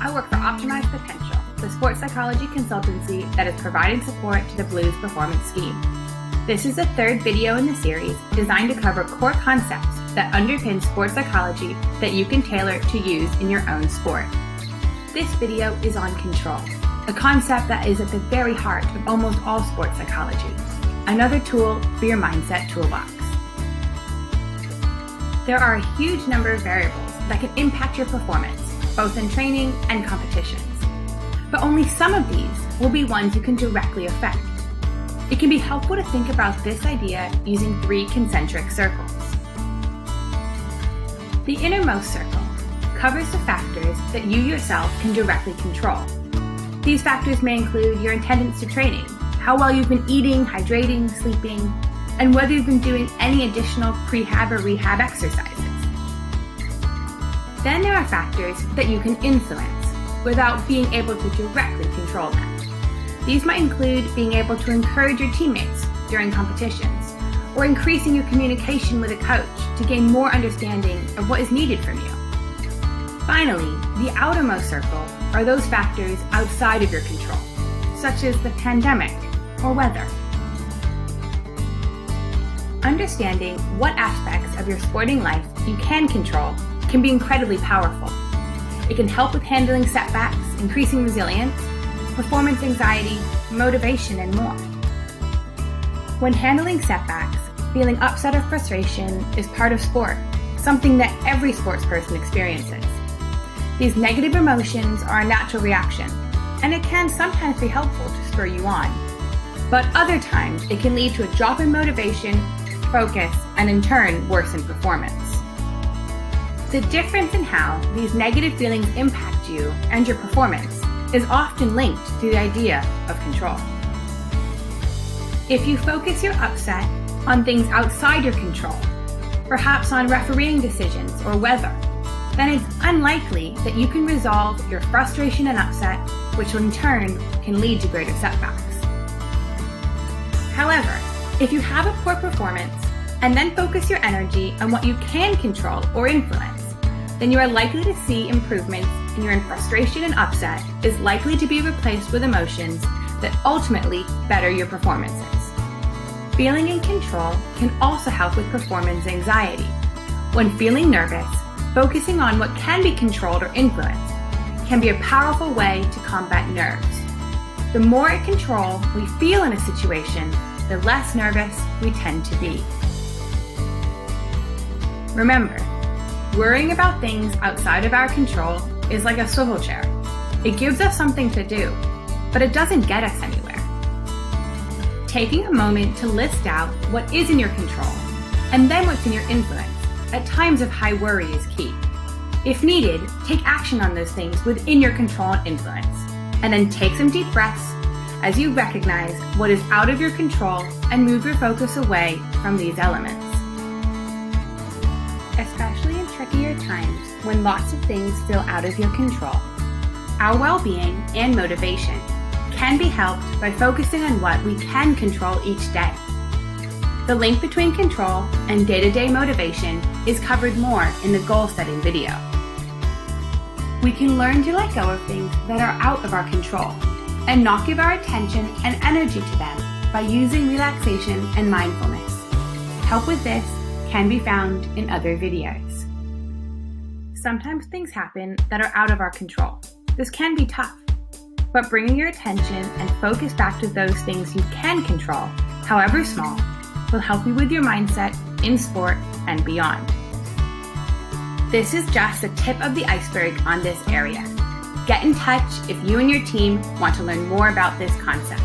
I work for Optimise Potential, the sports psychology consultancy that is providing support to the Blues performance scheme. This is the third video in the series designed to cover core concepts that underpin sports psychology that you can tailor to use in your own sport. This video is on control, a concept that is at the very heart of almost all sports psychology, another tool for your mindset toolbox. There are a huge number of variables that can impact your performance, both in training and competitions. But only some of these will be ones you can directly affect. It can be helpful to think about this idea using 3 concentric circles. The innermost circle covers the factors that you yourself can directly control. These factors may include your attendance to training, how well you've been eating, hydrating, sleeping, and whether you've been doing any additional prehab or rehab exercises. Then there are factors that you can influence without being able to directly control them. These might include being able to encourage your teammates during competitions, or increasing your communication with a coach to gain more understanding of what is needed from you. Finally, the outermost circle are those factors outside of your control, such as the pandemic or weather. Understanding what aspects of your sporting life you can control can be incredibly powerful. It can help with handling setbacks, increasing resilience, performance anxiety, motivation, and more. When handling setbacks, feeling upset or frustration is part of sport, something that every sports person experiences. These negative emotions are a natural reaction, and it can sometimes be helpful to spur you on. But other times, it can lead to a drop in motivation, focus, and in turn, worsen performance. The difference in how these negative feelings impact you and your performance is often linked to the idea of control. If you focus your upset on things outside your control, perhaps on refereeing decisions or weather, then it's unlikely that you can resolve your frustration and upset, which in turn can lead to greater setbacks. However, if you have a poor performance and then focus your energy on what you can control or influence, then you are likely to see improvements in your frustration and upset is likely to be replaced with emotions that ultimately better your performances. Feeling in control can also help with performance anxiety. When feeling nervous, focusing on what can be controlled or influenced can be a powerful way to combat nerves. The more in control we feel in a situation, the less nervous we tend to be. Remember, worrying about things outside of our control is like a swivel chair. It gives us something to do, but it doesn't get us anywhere. Taking a moment to list out what is in your control and then what's in your influence at times of high worry is key. If needed, take action on those things within your control and influence, and then take some deep breaths as you recognize what is out of your control and move your focus away from these elements. Especially in trickier times when lots of things feel out of your control, our well-being and motivation can be helped by focusing on what we can control each day. The link between control and day-to-day motivation is covered more in the goal-setting video. We can learn to let go of things that are out of our control and not give our attention and energy to them by using relaxation and mindfulness. Help with this can be found in other videos. Sometimes things happen that are out of our control. This can be tough, but bringing your attention and focus back to those things you can control, however small, will help you with your mindset in sport and beyond. This is just the tip of the iceberg on this area. Get in touch if you and your team want to learn more about this concept.